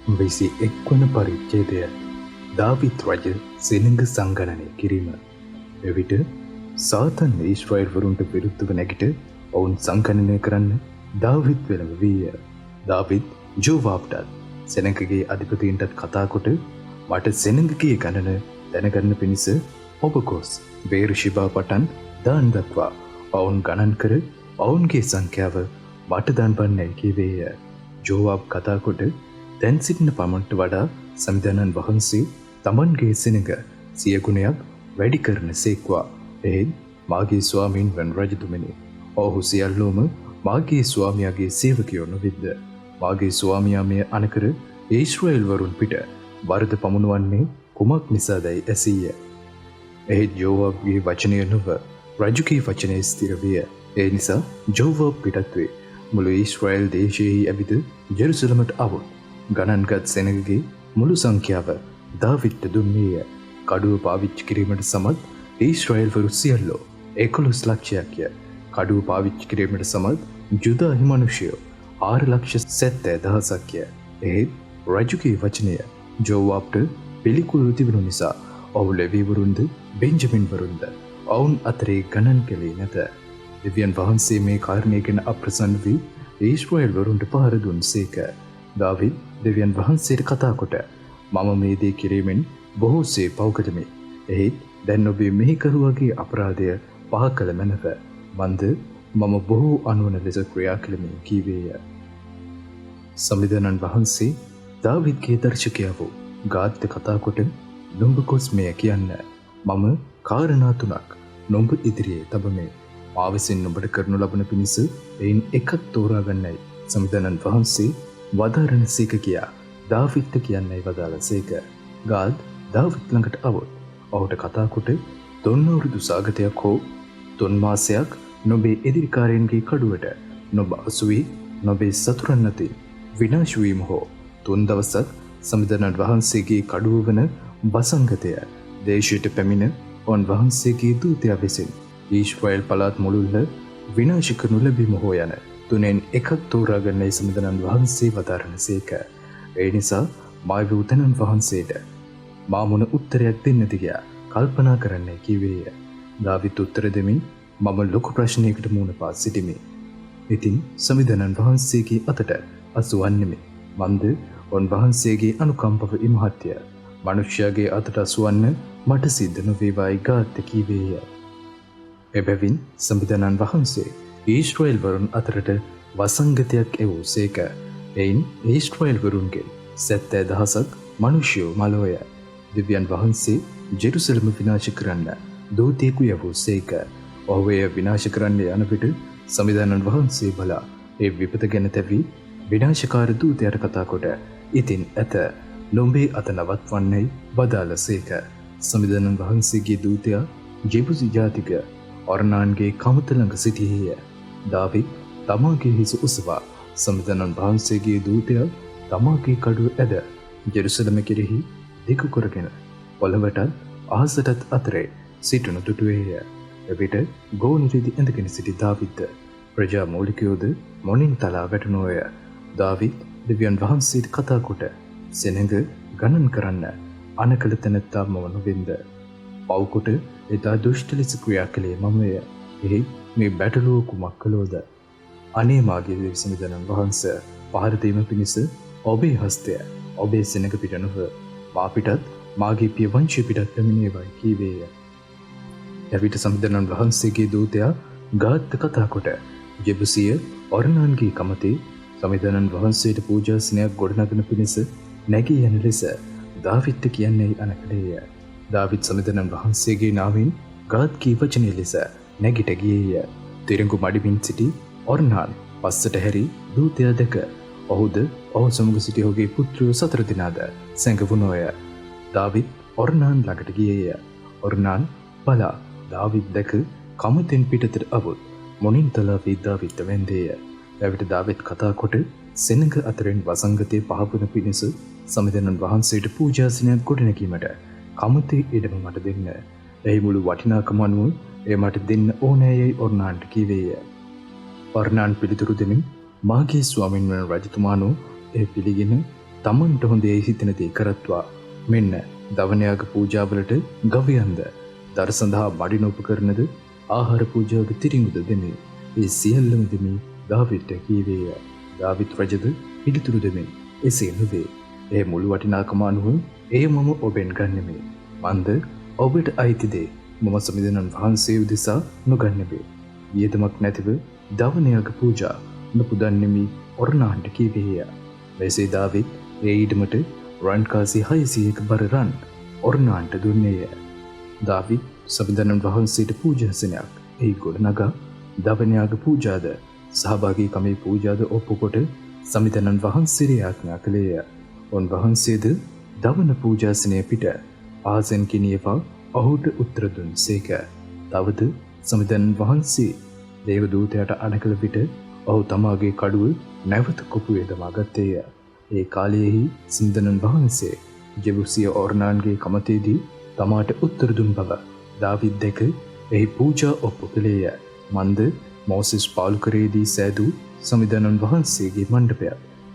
විසි එක්වන පරිච්ඡේදය දාවිත් රජ සෙනඟ සංගණනය කිරීම. එවිට සාතන් ඊශ්‍රායල්වරුන්ට විරුද්ධව නැගිට ඔවුන් සංගණනය කරන්න දාවිත් වෙනම වීය. දාවිත් ජෝවාබ්ටත් සෙනඟගේ අධිපතීන්ටත් කතාකොට මට සෙනඟගේ ගණන දැනගන්න පිණිස ඔබ ගොස් බේර්ෂිබා පටන් දාන් දක්වා ඔවුන් ගණන් කර ඔවුන්ගේ සංඛ්‍යාව මට දන්වන්නයි කිවේය. ජෝවාබ් කතාකොට දැන් සිටින පමණට වඩා සමිධානන් වහන්සේ තමන්ගේ සෙනඟ 100 ගුණයක් වැඩි කරන සේක්වා. එහෙත් මාගේ ස්වාමීන් වන රජතුමනි, ඔහු සියල්ලෝම මාගේ ස්වාමියාගේ සේවකයෝ නොවිද්ද. මාගේ ස්වාමියා මෙය අනකර ඊශ්‍රායල්වරුන් පිට වරද පමුණුවන්නේ කුමක් නිසාදයි ඇසීය. එහෙත් ජෝවාබ්ගේ වචනය නොව රජුගේ වචනය ස්ථිර විය. ඒ නිසා ජෝවාබ් පිටත් වේ මුළු ඊශ්‍රායල් දේශයෙහි ඇවිද ජෙරුසලමට අවුත් ගණන්ගත් සෙනඟගේ මුළු සංඛ්‍යාව දාවිත්ට දුන්නේය. කඩුව පාවිච්චි කිරීමට සමත් ඊශ්‍රායල්වරු සියල්ලෝ 11 ලක්ෂයක්ය. කඩුව පාවිච්චි කිරීමට සමත් ජුදාහි මනුෂ්‍යයෝ 4,70,000ක්ය. එහෙත් රජුගේ වචනය ජෝවාබ්ට පිළිකුල් තිබුණු නිසා ඔහු ලෙවීවරුන්ද බෙන්ජමින්වරුන්ද ඔවුන් අතරේ ගණන් කළේ නැත. දෙවියන් වහන්සේ මේ කාරණය ගැන අප්‍රසන්න වී ඊශ්‍රායල්වරුන්ට පහර දුන් සේක. දාවිත් දෙවියන් වහන්සේට කතා කොට මම මේ දේ කිරීමෙන් බොහෝසේ පව් කළෙමි. එහෙත් දැන් ඔබේ මෙහෙකරුවාගේ අපරාධය පහ කළ මැනව. මන්ද මම බොහෝ අනුවන ලෙස ක්‍රියා කළෙමි කීවේය. සමිධානන් වහන්සේ දාවිත්ගේ දර්ශකයා වූ ගාද්ද කතා කොට නුඹ කොස් මෙය කියන්න. මම කාරණා 3ක් නුඹ ඉදිරියේ තබමි. මා විසින් නුඹට කරනු ලබන පිණිස එයින් එකක් තෝරා ගන්නයි සමිධානන් වහන්සේ වදාරන සේක කියා දාවිත්ට කියන්නයි වදාළසේක. ගාද් දාවිත් ළඟට අවොත් ඔහුට කතා කොට 3 අවුරුදු සාගතයක් හෝ 3 මාසයක් නොබේ එදිරිකාරයන්ගේ කඩුවට නොබ අසුවී නොබේ සතුරන් අතින් විනාශ වීම හෝ 3 දවසක් සමිධානන් වහන්සේගේ කඩුව වන වසංගතය දේශයට පැමිණ ඔවුන් වහන්සේගේ දූතයා විසින් ඊශ්‍රායල් පළාත් මුළුල්ල විනාශ කරනු ලැබීම හෝ යන තුනෙන් එකක් තෝරා ගන්නයි සමිධානන් වහන්සේ වදාරන සේක. ඒ නිසා මාව උතනන් වහන්සේට මා මොන උත්තරයක් දෙන්නද කියා කල්පනා කරන්නයි කිවේය. දාවිත් උත්තර දෙමින් මම ලොකු ප්‍රශ්නයකට මුහුණ පා සිටිමි. ඉතින් සමිධානන් වහන්සේගේ අතට අසුවන්නෙමි. මන්ද ඔවුන් වහන්සේගේ අනුකම්පව ඉමහත්ය. මනුෂ්‍යයාගේ අතට අසුවන්න මට සිද්ධ නොවේවායි ගාද්ද කීවේය. එබැවින් සමිධානන් වහන්සේ ඊශ්‍රායල්වරුන් අතරට වසංගතයක් එවූ සේක. එයින් ඊශ්‍රායල්වරුන්ගෙන් 70,000ක් මනුෂ්‍යයෝ මලෝය. දෙවියන් වහන්සේ ජෙරුසලම විනාශ කරන්න දූතයෙකු යවූ සේක. ඔහු එය විනාශ කරන්න යන විට සමිධානන් වහන්සේ බලා ඒ විපත ගැන තැවී විනාශකාර දූතයාට කතා කොට ඉතින් ඇත ලොඹේ අත නවත්වන්නයි වදාළ සේක. සමිධානන් වහන්සේගේ දූතයා ජෙබුසි ජාතික ඔර්නාන්ගේ කමත ළඟ සිටියේය. දාවිත් තමාගේ හිස උසවා සමිධානන් වහන්සේගේ දූතයා තමාගේ කඩුව ඇද ජෙරුසලම කෙරෙහි දිගු කරගෙන පොළවටත් අහසටත් අතරේ සිටුණු දුටුවේය. එවිට ගෝනිරිදි ඇඳගෙන සිටි දාවිත් ප්‍රජා මූලිකයෝද මොනින් තලා වැටුණෝය. දාවිත් දෙවියන් වහන්සේට කතා කොට සෙනඟ ගණන් කරන්න අනකල තැනැත්තා මම නොවෙන්ද. පව්කොට එදා දුෂ්ට ලෙස ක්‍රියා කළේ මමය. එහි මේ බැටළුව කුමක් කළෝද? අනේ මාගේ දෙවි සමිධානන් වහන්සේ, පහර දීම පිණිස ඔබේ හස්තය ඔබේ සෙනඟ පිට නොව මා පිටත් මාගේ පිය වංශය පිටත් පැමිණේවයි කීවේය. එවිට සමිධානන් වහන්සේගේ දූතයා ගාද්ද කතා කොට ජෙබුසිය ඔර්නාන්ගේ කමතේ සමිධානන් වහන්සේට පූජාසනයක් ගොඩනගන පිණිස නැගී යන ලෙස දාවිත්ට කියන්නේයි අනකලේය. දාවිත් සමිධානන් වහන්සේගේ නාමයෙන් ගාද්ගේ වචනය ලෙස නැගිට ගියේය. තිරඟු මඩිමින් සිටි ඔර්නාන් පස්සට හැරි දූතයා දැක ඔහුද ඔහු සමග සිටි ඔහුගේ පුත්‍රයෝ 4 දෙනාද සැඟවුණෝය. දාවිත් ඔර්නාන් ළඟට ගියේය. ඔර්නාන් බලා දාවිත් දැක කමතෙන් පිටතට අවුත් මොනින් තලා වී දාවිත්ට වැන්දේය. එවිට දාවිත් කතා කොට සෙනඟ අතරින් වසංගතේ පහවන පිණිස සමිධානන් වහන්සේට පූජාසනයක් ගොඩනැගීමට කමතේ ඉඩම මට දෙන්න. එහි මුළු වටිනාකම අනුව එය මට දෙන්න ඕනෑයයි ඔර්නාන්ට කීවේය. ඔර්නාන් පිළිතුරු දෙමින් මාගේ ස්වාමීන් වන රජතුමාණෝ ඒ පිළිගෙන තමන්ට හොඳේ හිතෙන දේ කරත්වා. මෙන්න දවනයාග පූජාවලට ගවයන්ද දර සඳහා මඩින උපකරණද ආහාර පූජාවක තිරිඟුද දෙමි. ඒ සියල්ලම දෙමි දාවිද්ට කීවේය. දාවිද් රජද පිළිතුරු දෙමින් එසේ නොවේ. ඒ මුළු වටිනාකම අනුව ඒ මම ඔබෙන් ගන්නෙමි. මන්ද ඔබට අයිති දේ මම සමිඳුන් වහන්සේ උදෙසා නොගන්නෙමි. වියදමක් නැතිව දවනයාග පූජා නොපුදන්නෙමි ඔර්නාන්ට කීවේය. මෙසේ දාවිද් ඒ ඊඩමට රන්කාසි 600ක බර රන් ඔර්නාන්ට දුන්නේය. දාවිද් සමිඳුන් වහන්සේට පූජාසනයක් ඒ ගොඩනගා දවනයාග පූජාද සහභාගී කමේ පූජාද ඔප්පුකොට සමිඳුන් වහන්සේ ආඥා කළේය. උන්වහන්සේද දවන පූජාසනය පිට ආසෙන් කිනියවා ඔහුට උත්තර දුන්සේක. තවද සමිඳුන් වහන්සේ දේව දූතයාට අණකල විට ඔහු තමාගේ කඩුව නැවත කොපුවේ දමා ගත්තේය. ඒ කාලයේහි සමිඳුන් වහන්සේ ජෙබුසිය ඔර්නාන්ගේ කමතේදී තමාට උත්තර දුන් බව දාවිද් දැක එහි පූජා ඔප්පු කළේය. මන්ද මෝසෙස් පාලුකරේදී සෑදූ සමිඳුන් වහන්සේගේ මණ්ඩපය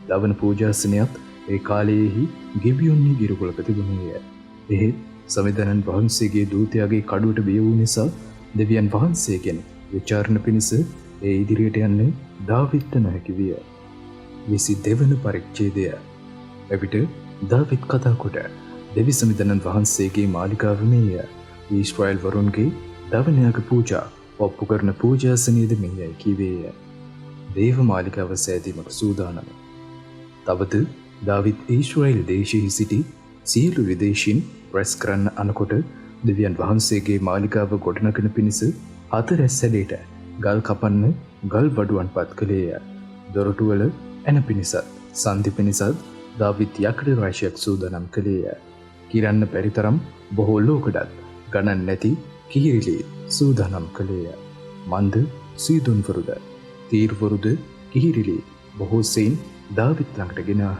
දවන පූජාසනයත් ඒ කාලයේහි ගිබියොන්හි ගිරුකුලක තිබුණේය. එහෙත් සමිඳුන් වහන්සේගේ දූතයාගේ කඩුවට බිය වූ නිසා දෙවියන් වහන්සේගෙන් විචාරණ පිණිස ඒ ඉදිරියට යන්න දාවිද්ට නොහැකි විය. 22 වන පරිච්ඡේදය. එවිට දාවිද් කතා කොට දෙවි සමිඳුන් වහන්සේගේ මාලිගාව මේය. ඊශ්‍රායල් වරුන්ගේ දවනයාග පූජා ඔප්පු කරන පූජාසනයේද මෙයයි කීවේය. දේව මාලිගාව සෑදීමට සූදානම. තවද දාවිද් ඊශ්‍රායල් දේශයේ සිටි සියලු විදේශීන් රැස් කරන්න අනකොට දෙවියන් වහන්සේගේ මාලිගාව ගොඩනගන පිණිස 4 සැලේට ගල් කපන්න ගල් වඩුවන් පත් කළේය. දොරටුවල එන පිණිසත් සන්ධි පිණිසත් දාවිද් යකඩ රාශියක් සූදානම් කළේය. කිරන්න බැරි තරම් බොහෝ ලෝකඩත් ගණන් නැති කිහිරිලි සූදානම් කළේය. මන්ද සීදුන්වරුද තීර්වරුද කිහිරිලි බොහෝ සෙයින් දාවිද් ළඟට ගෙනාහ.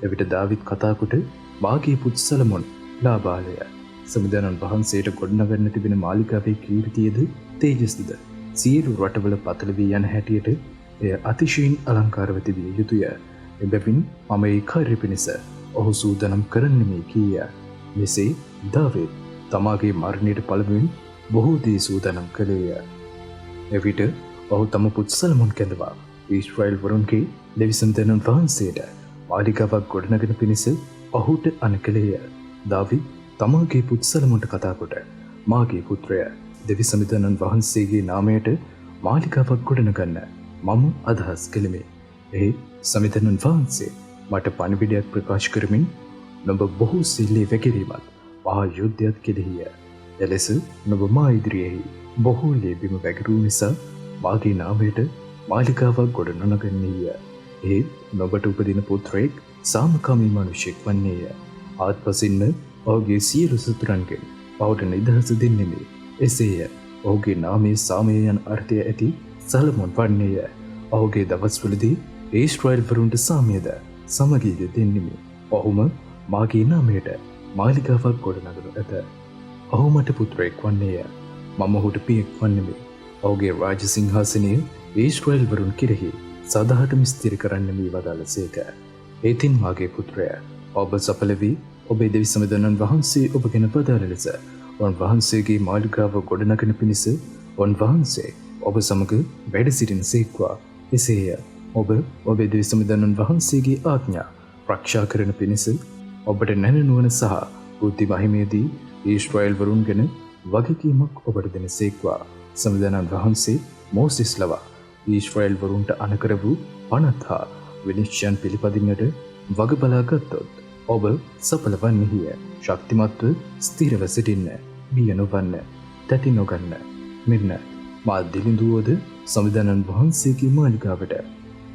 එවිට දාවිද් කතා කොට මාගේ පුත් සලමොන් ලාබාලය සමිඳුන් වහන්සේට ගොඩනගන්න තිබෙන මාලිගාවේ කීර්තියද තේජස්ද සියලු රටවල පතල වී යන හැටියට එය අතිශයින් අලංකාරව තිබිය යුතුය. එබැවින් මම ඒ කාර්ය පිණිස ඔහු සූදානම් කරන්නෙමි කීය. මෙසේ දාවිද් තමාගේ මරණයට පළමුවෙන් බොහෝ දේ සූදානම් කළේය. එවිට ඔහු තම පුත් සලමොන් කැඳවා ඊශ්‍රායල් වරුන්ගේ දෙවි සමිඳුන් වහන්සේට මාලිගාවක් ගොඩනගන පිණිස ඔහුට අනකලේය. දාවිද් තමාගේ පුත් සලමොන්ට කතා කොට මාගේ පුත්‍රය දෙවි සමිඳුන් වහන්සේගේ නාමයට මාලිගාවක් ගොඩනගන්න මම අදහස් කළෙමි. ඒ සමිඳුන් වහන්සේ මට පණිවිඩයක් ප්‍රකාශ කරමින් නොබ බොහෝ සිල්ලේ වැගිරීමත් මහා යුද්ධයක් කෙරෙහිය. එලෙස නොබ මා ඉදිරියෙහි බොහෝ ලේබිම වැගිරූ නිසා මාගේ නාමයට මාලිගාවක් ගොඩනගන්නීය. ඒ නොබට උපදින පුත්‍රයෙක් සාමකාමී මිනිසෙක් වන්නේය. ආත්පසින්ම ඔහුගේ සියලු සතුරන්ගෙන් ඔහුට නිදහස දෙන්නෙමි. එසේය ඔහුගේ නාමයේ සාමය යන අර්ථය ඇති සලමොන් වන්නේය. ඔහුගේ දවස්වලදී ඊශ්‍රායල් වරුන්ට සාමයද සමගියද දෙන්නෙමි. ඔහුම මාගේ නාමයට මාලිගාවක් ගොඩනගනු ඇත. ඔහු මට පුත්‍රයෙක් වන්නේය. මම ඔහුට පියෙක් වන්නෙමි. ඔහුගේ රාජ සිංහාසනය ඊශ්‍රායල් වරුන් කෙරෙහි සදාහටම ස්ථිර කරන්න මී වදාළසේක. ඒතින් මාගේ පුත්‍රය ඔබ සඵල වී ඔබේ දෙවි සමිඳුන් වහන්සේ ඔබගෙන පදාළ ලෙස උන්වහන්සේගේ මාලිගාව ගොඩනගන පිණිස උන්වහන්සේ ඔබ සමග වැඩ සිටින සේක්වා. එසේය ඔබ ඔබේ දෙවි සමිඳුන් වහන්සේගේ ආඥා රක්ෂා කරන පිණිස ඔබට නැණ නුවණ සහ බුද්ධි මහිමේදී ඊශ්‍රායල් වරුන් ගැන වගකීමක් ඔබට දෙන සේක්වා. සමිඳුන් වහන්සේ මෝසෙස් ලවා ඊශ්‍රායල් වරුන්ට අනකර වූ පනත් හා විනිශ්චයන් පිළිපදින්නට වග බලා ගත්තොත් ඔබ සඵල වන්නේය. ශක්තිමත්ව ස්ථිරව සිටින්න, බිය නොවන්න, තැති නොගන්න. මෙන්න මා දිලිඳුවද සමිඳුන් වහන්සේගේ මාලිගාවට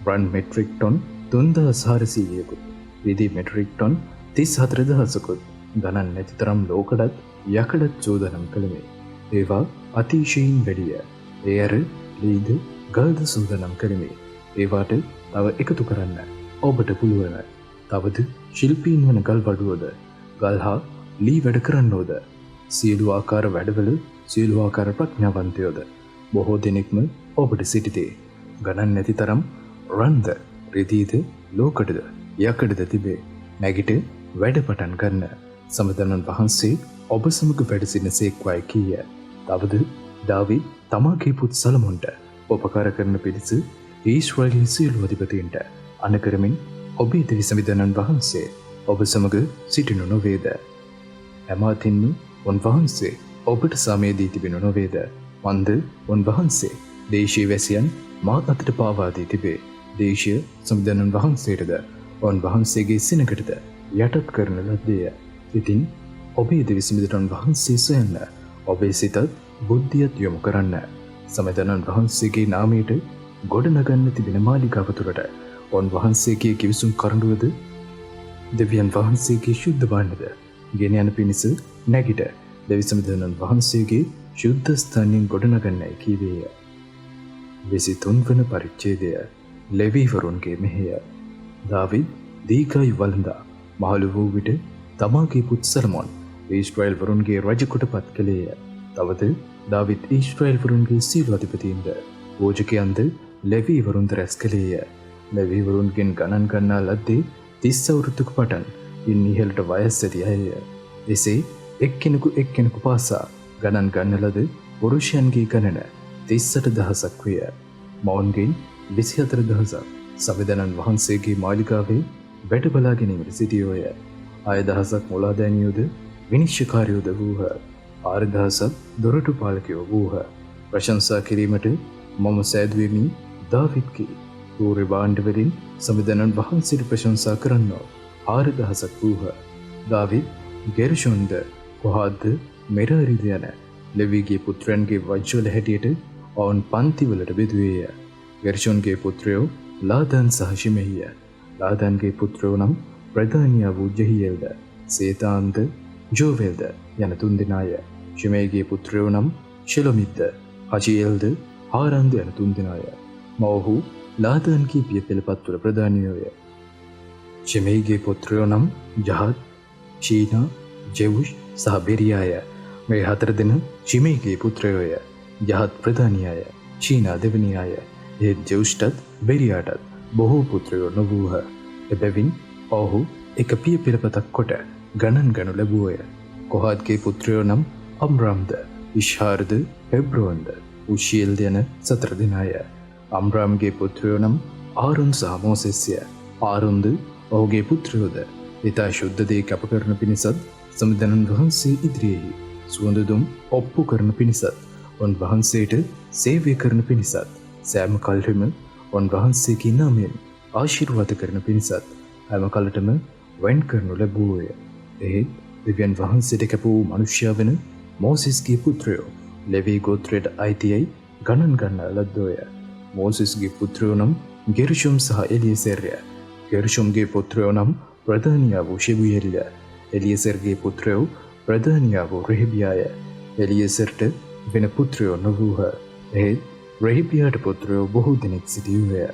රන් මෙට්‍රික් ටොන් 3400කුත් විදි මෙට්‍රික් ටොන් 34000කුත් ගණන් නැති තරම් ලෝකඩත් යකඩත් සූදානම් කළෙමි. ඒවා අතිශයින් වැඩිය. ඒ අර ලීද ගල්ද සූදානම් කළෙමි. ඒවාට තව එකතු කරන්න ඔබට පුළුවන්. තවද ශිල්පීන් වන ගල් වඩුවද ගල් හා ලී වැඩ කරන්නෝද සියලු ආකාර වැඩවල සියලු ආකාර ප්‍රඥාවන්තයෝද බොහෝ දෙනෙක්ම ඔබට සිටිතේ. ගණන් නැති තරම් රන්ද රිදීද ලෝකඩද යකඩද තිබේ. නැගිට වැඩ පටන් ගන්න. සමදනන් වහන්සේ ඔබ සමග වැඩ සිටින සේක්වායි කීය. තවද දාවිද් තමාගේ පුත් සලමොන්ට උපකාර කරන පිණිස ඊශ්‍රායලයේ සියලු අධිපතීන්ට අනුකරමින් ඔබේ දෙවි සමිඳුන් වහන්සේ ඔබ සමග සිටිනු නොවේද? එමාතින්ම උන්වහන්සේ ඔබට සමය දී තිබෙනු නොවේද? මන්ද උන්වහන්සේ දේශීය වැසියන් මා අතට පාවා දී තිබේ. දේශීය සමිඳුන් වහන්සේටද උන්වහන්සේගේ සිනකටද යටත් කරන ලද්දේය. ඉතින් ඔබේ දෙවි සමිඳුන් වහන්සේ සොයන්න ඔබේ සිතත් බුද්ධියත් යොමු කරන්න. සමිඳුන් වහන්සේගේ නාමයට ගොඩනගන්න තිබෙන මාලිගාව තුළට උන්වහන්සේගේ කිවිසුම් කරඬුවද දෙවියන් වහන්සේගේ ශුද්ධ බාණ්ඩද ගෙන යන පිණිස නැගිට දෙවි සමිඳුන් වහන්සේගේ ශුද්ධ ස්ථානයෙන් ගොඩනගන්නයි කීවේය. 23 වන පරිච්ඡේදය ලෙවීවරුන්ගේ මෙහෙය. දාවිද් දීර්ඝායු වළඳා මහලු වූ විට තමාගේ පුත් සලමොන් ඊශ්‍රායල් වරුන්ගේ රජ කොට පත් කළේය. තවද දාවිද් ඊශ්‍රායල් වරුන්ගේ සියලු අධිපතීන්ද පූජකයන්ද ලෙවීවරුන්ද රැස් කළේය. ලෙවීවරුන්ගෙන් ගණන් ගන්නා ලද්දේ 30 අවුරුද්දක පටන් ඉන් ඉහළට වයස් ඇති අයය. එසේ එක්කෙනෙකු පාසා ගණන් ගන්න ලද පුරුෂයන්ගේ ගණන 38000ක් විය. මොවුන්ගෙන් 24000ක් සමිඳුන් වහන්සේගේ මාලිගාවේ වැඩ බලා ගැනීමට සිටියෝය. 6000ක් මුලාදෑනියෝද විනිශ්චයකාරයෝද වූහ. 4000ක් දොරටු පාලකයෝ වූහ. ප්‍රශංසා කිරීමට මම සෑදුවෙමි දාවිද්ගේ පූර්ව භාණ්ඩවලින් සමිඳුන් වහන්සේට ප්‍රශංසා කරන්නෝ 4000ක් වූහ. දාවිද් ගෙර්ෂොන්ද කොහාත්ද මෙරාරිද යන ලෙවීගේ පුත්‍රයන්ගේ වංශවල හැටියට ඔවුන් පන්තිවලට බෙදුවේය. ගෙර්ෂොන්ගේ පුත්‍රයෝ ලාදාන් සහ ශිමෙහිය. ලාදාන්ගේ පුත්‍රයෝ නම් ප්‍රධානියා වූ ජෙහියල්ද, සේතාන්ද, ජෝවෙල්ද යන තුන්දෙනාය. ශිමෙයිගේ පුත්‍රයෝ නම් ශෙලොමිත්ද, හජියල්ද, හාරන්ද යන තුන්දෙනාය. මොවුහු ලාදාන්ගේ පිය පෙළපත්වල ප්‍රධානියෝය. ශිමෙයිගේ පුත්‍රයෝ නම් ජහත්, ශීනා, ජෙවුෂ් සහ බෙරියාය. මේ හතර දෙනා ශිමෙයිගේ පුත්‍රයෝය. ජහත් ප්‍රධානියාය, ශීනා දෙවනියාය. ඒ ජෙවුෂ්ටත් බෙරියාටත් බොහෝ පුත්‍රයෝ නොවූහ. එබැවින් ඔහු එක පිය පෙළපතක් කොට ගණන් ගනු ලැබුවය. කොහාත්ගේ පුත්‍රයෝ නම් අම්රාම්ද, ඉෂ්හාර්ද, හෙබ්‍රෝන්ද, උෂියල්ද යන 4 දෙනාය. අම්රාම්ගේ පුත්‍රයෝ නම් ආරොන් සහ මෝසෙස්ය. ආරොන්ද ඔහුගේ පුත්‍රයෝද ඊතා ශුද්ධ දේ කැප කරන පිණිසත් සමිඳුන් වහන්සේ ඉදිරියෙහි සුවඳ දුම් ඔප්පු කරන පිණිසත් උන්වහන්සේට සේවය කරන පිණිසත් සෑම කල්හිම උන්වහන්සේගේ නාමයෙන් ආශිර්වාද කරන පිණිසත් හැම කලටම වෙන් කරනු ලැබුවෝය. එහෙත් දෙවියන් වහන්සේට කැප වූ මනුෂ්‍යයා වෙන මෝසෙස්ගේ පුත්‍රයෝ ලෙවී ගෝත්‍රයට අයිතියයි ගණන් ගන්නා ලද්දෝය. මෝසෙස්ගේ පුත්‍රයෝ නම් ගෙර්ෂොම් සහ එලියසර්ය. ගෙර්ෂොම්ගේ පුත්‍රයෝ නම් ප්‍රධානියා වූ ශෙබුයේල්ය. එලියසර්ගේ පුත්‍රයෝ ප්‍රධානියා වූ රෙහබියාය. එලියසර්ට වෙන පුත්‍රයෝ නොවූහ. එහෙත් රෙහබියාට පුත්‍රයෝ බොහෝ දෙනෙක් සිටියෝය.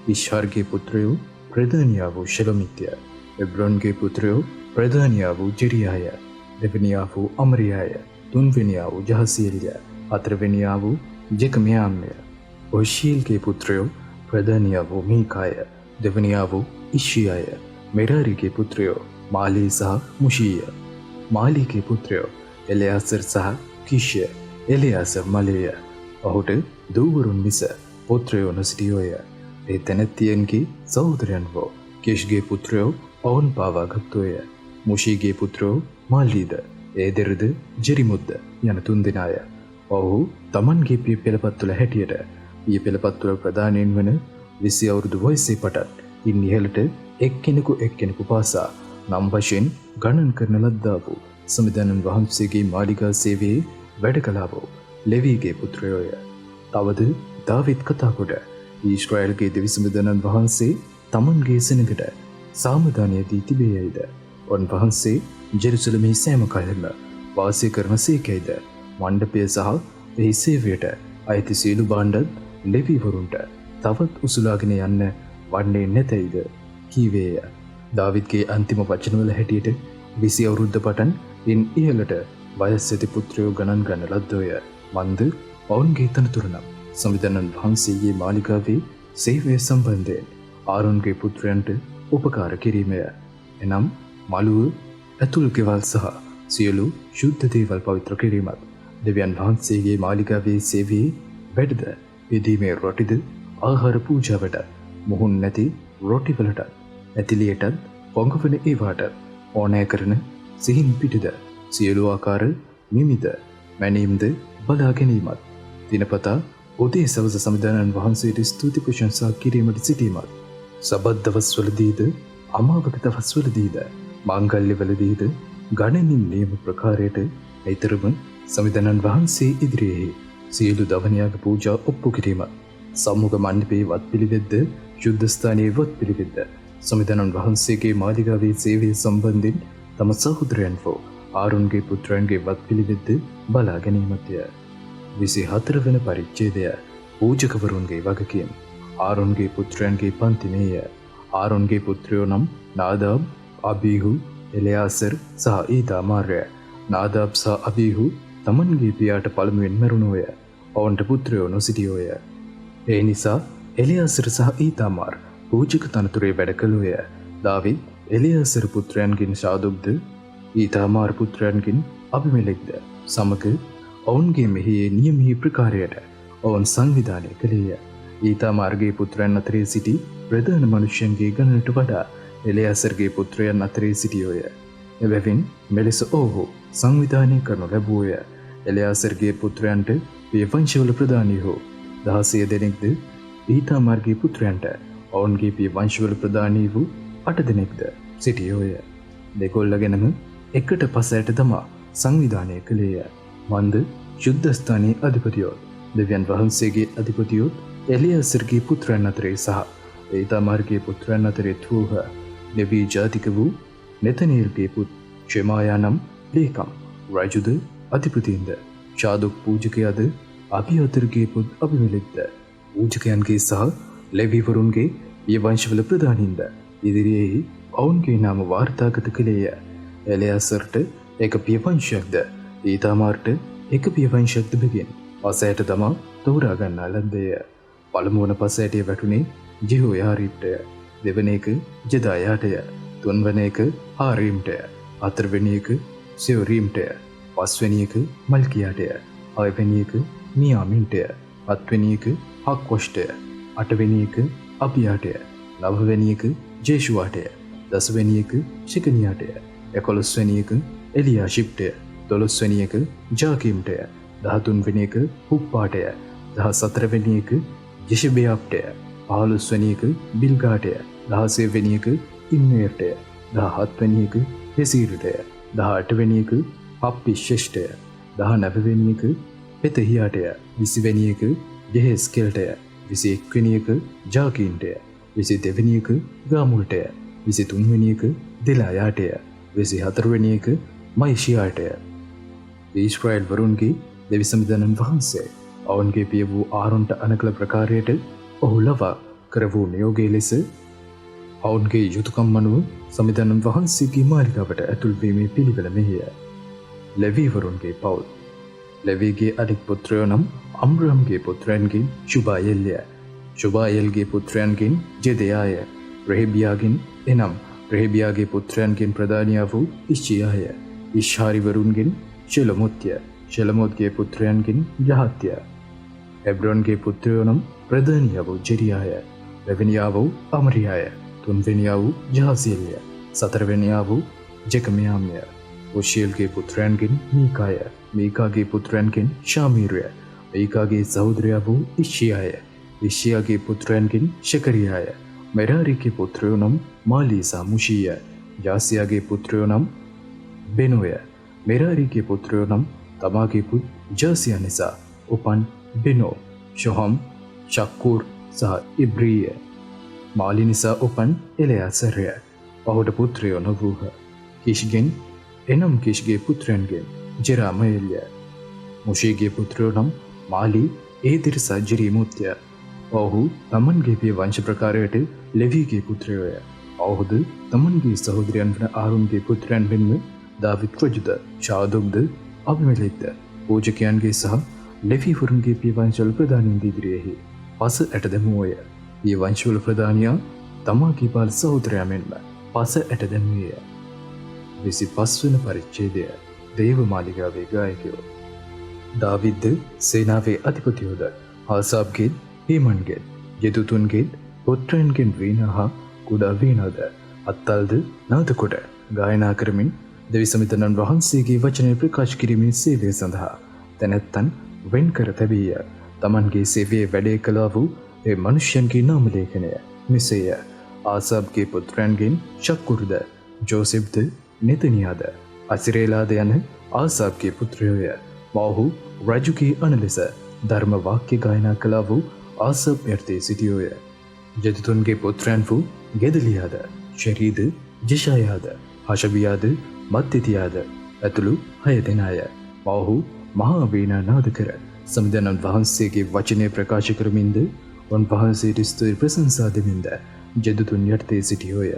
ඉෂ්හාර්ගේ පුත්‍රයෝ ප්‍රධානියා වූ ශෙලොමිත්ය. එබ්‍රෝන්ගේ පුත්‍රයෝ ප්‍රධානියා වූ ජෙරියාය. දෙවනියා වූ අමරියාය. තුන්වෙනියා වූ ජහසියේල්ය. හතරවෙනියා වූ ජෙකමියාම්ය. ඔෂියල්ගේ පුත්‍රයෝ ප්‍රධානියා වූ මීකාය. දෙවනියා වූ ඉෂියාය. මෙරාරිගේ පුත්‍රයෝ මාලී සහ මුෂීය. මාලීගේ පුත්‍රයෝ එලෙයාසර් සහ කිෂ්ය. එලෙයාසර් මලේය. ඔහුට දූවරුන් මිස පුත්‍රයෝ නොසිටියෝය. ඒ තැනැත්තියන්ගේ සහෝදරයන් වූ කිෂ්ගේ පුත්‍රයෝ ඔවුන් පාවා ගත්තෝය. මුෂීගේ පුත්‍රයෝ මාලීද, ඒදෙරද, ජෙරිමුද්ද යන තුන්දෙනාය. ඔහු තමන්ගේ පිය පෙළපත්වල හැටියට පිය පෙළපත්වල ප්‍රධානීන් වන 20 අවුරුදු වයසේ පටන් ඉන් ඉහළට එක්කෙනෙකු පාසා නම් වශයෙන් ගණන් කරන ලද්දා වූ සමිඳුන් වහන්සේගේ මාලිගා සේවයේ වැඩ කළා වූ ලෙවීගේ පුත්‍රයෝය. තවද දාවිද් කතා කොට ඊශ්‍රායල්ගේ දෙවි සමිඳුන් වහන්සේ තමන්ගේ සෙනඟට සාමදානය දී තිබේයයිද උන්වහන්සේ ජෙරුසලමේ සෑම කල්හිම වාසය කරන සේකයිද මණ්ඩපය සහ එහි සේවයට අයිති සියලු භාණ්ඩත් ලෙවීවරුන්ට තවත් උසුලාගෙන යන්න වන්නේ නැතයිද කීවේය. දාවිද්ගේ අන්තිම වචනවල හැටියට 20 අවුරුද්ද පටන් ඉන් ඉහළට වයස් ඇති පුත්‍රයෝ ගණන් ගන්න ලද්දෝය. මන්ද ඔවුන්ගේ තනතුර නම් සමිඳුන් වහන්සේගේ මාලිගාවේ සේවය සම්බන්ධයෙන් ආරොන්ගේ පුත්‍රයන්ට උපකාර කිරීමය. එනම් මළුව ඇතුල් ගෙවල් සහ සියලු ශුද්ධ දේවල් පවිත්‍ර කිරීමත් දෙවියන් වහන්සේගේ මාලිගාවේ සේවයේ වැඩද යෙදීමේ රොටිද ආහාර පූජාවට මුහුන් නැති රොටිවලටත් ඇතිලියටත් පොඟවන ඒවාට ඕනෑ කරන සිහින් පිටිද සියලු ආකාර නිමිද මැනීම්ද බලා ගැනීමත් දිනපතා උදේ සවස සමිදානන් වහන්සේට ස්තුති ප්‍රශංසා කිරීමට සිටීමත් සබත් දවස්වලදීද අමාවක දවස්වලදීද මාංගල්‍යවලදීද ගණනින් නියම ප්‍රකාරයට නිතරම සමිදානන් වහන්සේ ඉදිරියේ සියලු දවනයාග පූජා ඔප්පු කිරීමත් සම්මුඛ මණ්ඩපයේ වත් පිළිවෙද්ද ශුද්ධස්ථානයේ වත් පිළිවෙද්ද සමිදානන් වහන්සේගේ මාලිගාවේ සේවය සම්බන්ධයෙන් තම සහෝදරයන් වූ ආරුන්ගේ පුත්‍රයන්ගේ වත් පිළිවෙද්ද බලා ගැනීමත්ය. 24 වන පරිච්ඡේදය පූජකවරුන්ගේ වගකීම්. ආරුන්ගේ පුත්‍රයන්ගේ පන්තිමේය. ආරුන්ගේ පුත්‍රයෝ නම් නාදාබ්, අබීහු, එලයාසර් සහ ඊතාමාර්ය. නාදාබ් සහ අබීහු තමන්ගේ පියාට පළමුවෙන් මැරුණෝය. ඔවුන්ට පුත්‍රයෝ නොසිටියෝය. ඒ නිසා එලයාසර් සහ ඊතාමාර් පූජක තනතුරේ වැඩ කළෝය. දාවිද් එලයාසර් පුත්‍රයන්ගෙන් ශාදුක්ද ඊතාමාර් පුත්‍රයන්ගෙන් අබිමෙලෙක්ද සමග ඔවුන්ගේ මෙහියේ නියමී ප්‍රකාරයට ඔවුන් සංවිධානය කළේය. ඊතාමාර්ගේ පුත්‍රයන් අතරේ සිටි ප්‍රධාන මනුෂ්‍යයන්ගේ ගණනට වඩා එලයාසර්ගේ පුත්‍රයන් අතරේ සිටියෝය. එබැවින් මෙලෙස ඔවුහු සංවිධානය කරනු ලැබුවෝය. එලයාසර්ගේ පුත්‍රයන්ට පියවංශවල ප්‍රධානී හෝ 16 දෙනෙක්ද ඊතාමාර්ගේ පුත්‍රයන්ට ඔවුන්ගේ පියවංශවල ප්‍රධානී වූ 8 දෙනෙක්ද සිටියෝය. දෙකොල්ලගෙනම එකට පසයට තමා සංවිධානය කළේය. මන්ද ශුද්ධස්ථානයේ අධිපතියොත් දෙවියන් වහන්සේගේ අධිපතියොත් එලියාසර්ගේ පුත්‍රයන් අතරේ සහ ඊතාමාර්ගේ පුත්‍රයන් අතරේ වූහ. දෙවී ජාතික වූ නෙතනීල්ගේ පුත් ෂෙමායා නම් ලේකම් රජුද අධිපතින්ද ශාදුක් පූජකයාද අබියතරගේ පුත් අබිමෙලෙක්ද පූජකයන්ගේ සහ ලෙවිවරුන්ගේ පියවංශවල ප්‍රධානින්ද ඉදිරියේ ඔවුන්ගේ නාම වාර්තාගත කළේය. එලියාසර්ට එක පියවංශයක්ද ඊතාමාර්ට එක පියවංශයක්ද බෙගෙන් පසයට තමා තෝරා ගන්නා ලද්දේය. පළමුවන පසයටේ වැටුනේ ජෙහෝයාරීම්ටය, දෙවන එක ජෙදායාටය, තුන්වන එක ආරීම්ටය, හතරවෙනි එක සෙයොරීම්ටය, පස්වෙනි එක මල්කියාටය, හයවෙනි එක මියාමින්ටය, හත්වෙනි එක හක්කොෂ්ටය, අටවෙනි එක අබියාටය, නවවෙනි එක ජේෂුවාටය, දසවෙනි එක ශෙකනියාටය, 11වෙනි එක එලියාෂිප්ටය, 12වෙනි එක ජාකීම්ටය, 13වෙනි එක හුප්පාටය, 14වෙනි එක යෙෂබෙයාප්ටය, 15වෙනි එක බිල්ගාටය, 16වෙනි එක ඉම්මේර්ටය, 17වෙනි එක හෙසීරටය, 18වෙනි එක අප්පිෂෙෂ්ටය, 19වෙනි එක පෙතහියාටය, 20වෙනි එක යෙහෙස්කෙල්ටය, 21වෙනි එක ජාකීන්ටය, 22වෙනි එක ගාමුල්ටය, 23වෙනි එක දෙලායාටය, 24වෙනි එක මයිෂියාටය. ඊශ්‍රායෙල් වරුන්ගේ දෙවි සමිදානන් වහන්සේ ඔවුන්ගේ පිය වූ ආරොන්ට අනකල ප්‍රකාරයට ඔහු ලවා කර වූ නියෝගයේ ලෙස ඔවුන්ගේ යුතුකම් අනුව සමිදානන් වහන්සේගේ මාලිගාවට ඇතුල් වීමේ පිළිවෙල මෙහිය. ලෙවීවරුන්ගේ පවුල්. ලෙවීගේ අනෙක් පුත්‍රයෝ නම් අම්රාම්ගේ පුත්‍රයන්ගෙන් ශුබායෙල්ය, ශුබායෙල්ගේ පුත්‍රයන්ගෙන් ජෙදෙයාය, රෙහෙබියාගෙන් එනම් රෙහෙබියාගේ පුත්‍රයන්ගෙන් ප්‍රධානියා වූ ඉෂ්චියාය, ඉෂ්හාරිවරුන්ගෙන් ශෙලොමොත්ය, ශෙලොමොත්ගේ පුත්‍රයන්ගෙන් යහත්ය, එබ්‍රොන්ගේ පුත්‍රයෝ නම් ප්‍රධානියා වූ ජෙරියාය, දෙවෙනියා වූ අමරියාය, තුන්වෙනියා වූ ජහසියල්ය, සතරවෙනියා වූ ජෙකමියාම්ය, උෂියල්ගේ පුත්‍රයන්ගෙන් මීකාය, මීකාගේ පුත්‍රයන්ගෙන් ශාමීරය, මීකාගේ සහෝදරයා වූ ඉෂ්ෂියාය, ඉෂ්ෂියාගේ පුත්‍රයන්ගෙන් ශෙකරියාය, මෙරාරිගේ පුත්‍රයෝ නම් මාලීසා මුෂීය, යාසියාගේ පුත්‍රයෝ නම් බෙනෝය, මෙරාරිගේ පුත්‍රයෝ නම් තමාගේ පුත් ජාසියා නිසා උපන් බෙනෝ, ශොහම්, ශක්කූර් සහ ඉබ්‍රීය, මාලි නිසා උපන් එලයාසර්ය. ඔහුට පුත්‍රයෝ නොවූහ. කිෂ්ගෙන් එනම් කිෂ්ගේ පුත්‍රයන්ගෙන් ජෙරාමයේල්ය, මුෂීගේ පුත්‍රයෝ නම් මාලි ඒදිරිසා ජෙරීමුත්ය. ඔහු තමන්ගේ පිය වංශ ප්‍රකාරයට ලෙවීගේ පුත්‍රයෝය. ඔහුද තමන්ගේ සහෝදරයන් වන ආරුන්ගේ පුත්‍රයන් වෙන්ව දාවිද් රජුද, ශාදුක්ද, අබිමෙලෙක්ද පූජකයන්ගේ සහ ලෙවීවරුන්ගේ පිය වංශවල ප්‍රධානීන් ඉදිරියෙහි පස ඇට දැමුවෝය. පිය වංශවල ප්‍රධානියා තමාගේ බාල සහෝදරයා මෙන්ම පස ඇට දැන්වේය. 25 වන පරිච්ඡේදය දේව මාලිගාවේ ගායකයෝ. දාවිද්ද සේනාවේ අධිපතියෝද ආසාබ්ගෙන් හේමන්ගෙන් යෙදුතුන්ගෙන් පුත්‍රයන්ගෙන් වීණා හා කුඩා වීණාද අත්තල්ද නාද කොට ගායනා කරමින් දෙවිසමිතනන් වහන්සේගේ වචනය ප්‍රකාශ කිරීමේ සේවය සඳහා තැනැත්තන් වෙන් කර තැබීය. තමන්ගේ සේවයේ වැඩේ කළා වූ ඒ මනුෂ්‍යයන්ගේ නාම ලේඛනය මෙසේය. ආසාබ්ගේ පුත්‍රයන්ගෙන් ශක්කුරුද ජෝසෙෆ්ද නෙතනියාද අසිරේලාද යන ආසාබ්ගේ පුත්‍රයෝය. මොහු රජුගේ අණ ලෙස ධර්ම වාක්‍ය ගායනා කළා වූ ආසබ් යටතේ සිටියෝය. ජෙදුතුන්ගේ පුත්‍රයන් වූ ගෙදලියාද ශරීද ජෙෂායාද හෂබියාද මත්තිතියාද ඇතුළු 6 දෙනාය. මොහු මහා වීණා නාද කර සමිඳුන් වහන්සේගේ වචනය ප්‍රකාශ කරමින්ද උන්වහන්සේට ස්තුති ප්‍රශංසා දෙමින්ද ජෙදුතුන් යටතේ සිටියෝය.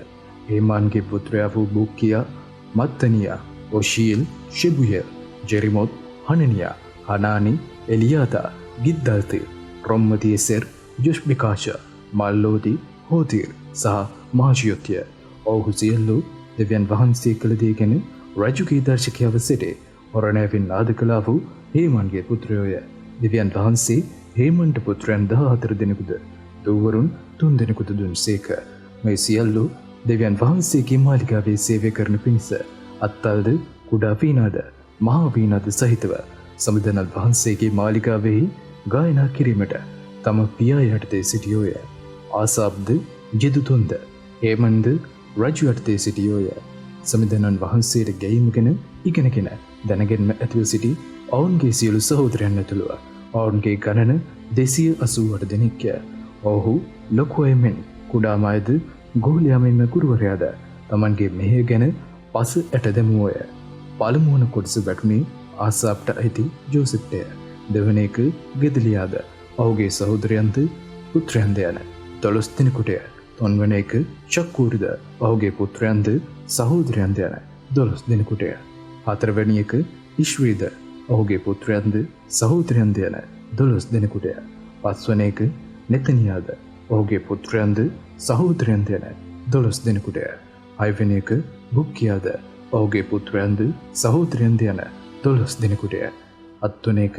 හේමාන්ගේ පුත්‍රයා වූ බුක්කියා මත්තනියා ඔෂීල් ෂෙබුය ජෙරිමොත් හනනියා හනානි එලියාතා ගිද්දල්ති රොම්මතියසෙර් යොෂ්බිකාශ මල්ලෝති හෝතිර් සහ මාෂියොත්ය. ඔවුහු සියල්ලෝ දෙවියන් වහන්සේ කළ දේ ගැන රජුගේ දර්ශකයව සිටේ හොරණෑවින් නාද කළා වූ හේමන්ගේ පුත්‍රයෝය. දෙවියන් වහන්සේ හේමන්ට පුත්‍රයන් 14 දෙනෙකුද දූවරුන් 3 දෙනෙකුද දුන්සේක. මේ සියල්ලෝ දෙවියන් වහන්සේගේ මාලිගාවේ සේවය කරන පිණිස අත්තල්ද කුඩා වීණාද මහා වීණාද සහිතව සමිඳුන් වහන්සේගේ මාලිගාවෙහි ගායනා කිරීමට තම පියා යටතේ සිටියෝය. ආසාබ්ද ජෙදුතුන්ද හේමන්ද රජු යටතේ සිටියෝය. සමිඳුන් වහන්සේට ගැයීම ගැන ඉගෙනගෙන දැනගෙන්ම ඇතිව සිටි ඔවුන්ගේ සියලු සහෝදරයන් ඇතුළුව ඔවුන්ගේ ගණන 288 දෙනෙක්ය. ඔවුහු ලොකු අය මෙන් කුඩාම අයද ගෝලියා මෙන්ම ගුරුවරයාද තමන්ගේ මෙහෙය ගැන පස ඇට දැමුවෝය. පළමුවන කොටස වැටුනේ ආසාබ්ට අයිති ජෝසෙෆ්ටය. දෙවන එක ගෙදලියාද ඔහුගේ සහෝදරයන්ද පුත්‍රයන්ද යන 12 දෙනෙකුටය. තුන්වන එක ශක්කූරුද ඔහුගේ පුත්‍රයන්ද සහෝදරයන්ද යන 12 දෙනෙකුටය. හතරවැනි එක ඉශ්වීද ඔහුගේ පුත්‍රයන්ද සහෝදරයන්ද යන 12 දෙනෙකුටය. පස්වන එක නෙතනියාද ඔහුගේ පුත්‍රයන්ද සහෝදරයන්ද යන 12 දෙනෙකුටය. හයවෙනි එක බුක්කියාද ඔහුගේ පුත්‍රයන්ද සහෝදරයන්ද යන 12 දෙනෙකුටය. හත්වන එක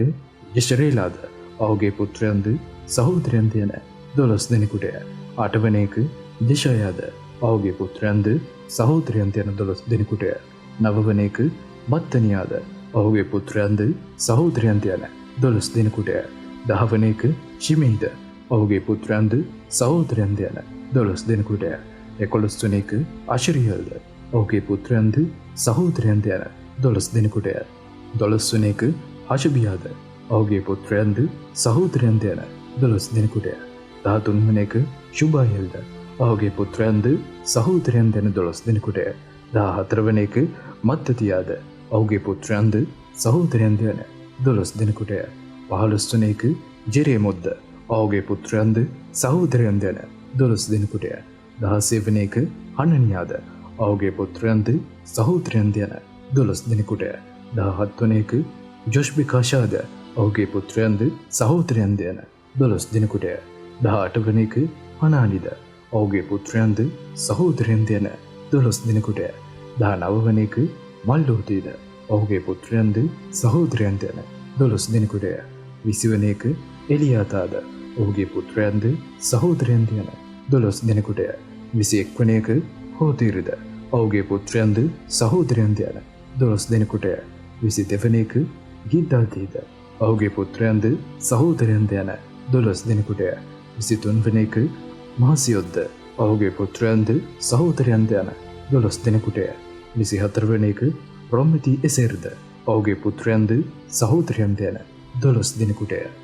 යෂරේලාද ඔහුගේ පුත්‍රයන්ද සහෝදරයන්ද යන 12 දෙනෙකුටය. අටවන එක ජෙෂායාද ඔහුගේ පුත්‍රයන්ද සහෝදරයන්ද යන 12 දෙනෙකුටය. නවවන එක මත්තනියාද ඔහුගේ පුත්‍රයන්ද සහෝදරයන්ද යන 12 දෙනෙකුටය. දහවන එක ශිමෙයිද ඔහුගේ පුත්‍රයන්ද සහෝදරයන්ද යන 12 දෙනෙකුටය. 11 වන එක අශරියල්ද ඔහුගේ පුත්‍රයන්ද සහෝදරයන්ද යන 12 දෙනෙකුටය. 12 වන එක හෂබියාද ඔහුගේ පුත්‍රයන්ද සහෝදරයන්ද යන 12 දෙනෙකුටය. 13 වන එක ශුබායල්ද ඔහුගේ පුත්‍රයන්ද සහෝදරයන්ද යන 12 දෙනෙකුටය. 14 වන එක මත්තතියාද ඔහුගේ පුත්‍රයන්ද සහෝදරයන්ද යන 12 දෙනෙකුටය. 15 වන එක ජෙරේමොත්ද ඔහුගේ පුත්‍රයන්ද සහෝදරයන්ද යන 12 දෙනෙකුටය. 16 වන එක හනනියාද ඔහුගේ පුත්‍රයන්ද සහෝදරයන්ද යන 12 දෙනෙකුටය. 17 වන එක ජොෂ්බිකාෂාද ඔහුගේ පුත්‍රයන්ද සහෝදරයන්ද යන 12 දෙනෙකුටය. 18 වන එක හනානිද ඔහුගේ පුත්‍රයන්ද සහෝදරයන්ද යන 12 දෙනෙකුටය. 19 වන එක මල්ලෝතිද ඔහුගේ පුත්‍රයන්ද සහෝදරයන්ද යන 12 දෙනෙකුටය. 20 වන එක එලියාතාද ඔහුගේ පුත්‍රයන්ද සහෝදරයන්ද යන 12 දෙනෙකුටය. 21 වන එක හෝතිරද ඔහුගේ පුත්‍රයන්ද සහෝදරයන්ද යන 12 දෙනෙකුටය. 22 වන එක ගිද්දාල්තීද ඔහුගේ පුත්‍රයන්ද සහෝදරයන්ද යන 12 දෙනෙකුටය. 23 වන එක මාසියොද්ද ඔහුගේ පුත්‍රයන්ද සහෝදරයන්ද යන 12 දෙනෙකුටය. 24 වන එක රොම්මති එසෙර්ද ඔහුගේ පුත්‍රයන්ද සහෝදරයන්ද යන 12 දෙනෙකුටය.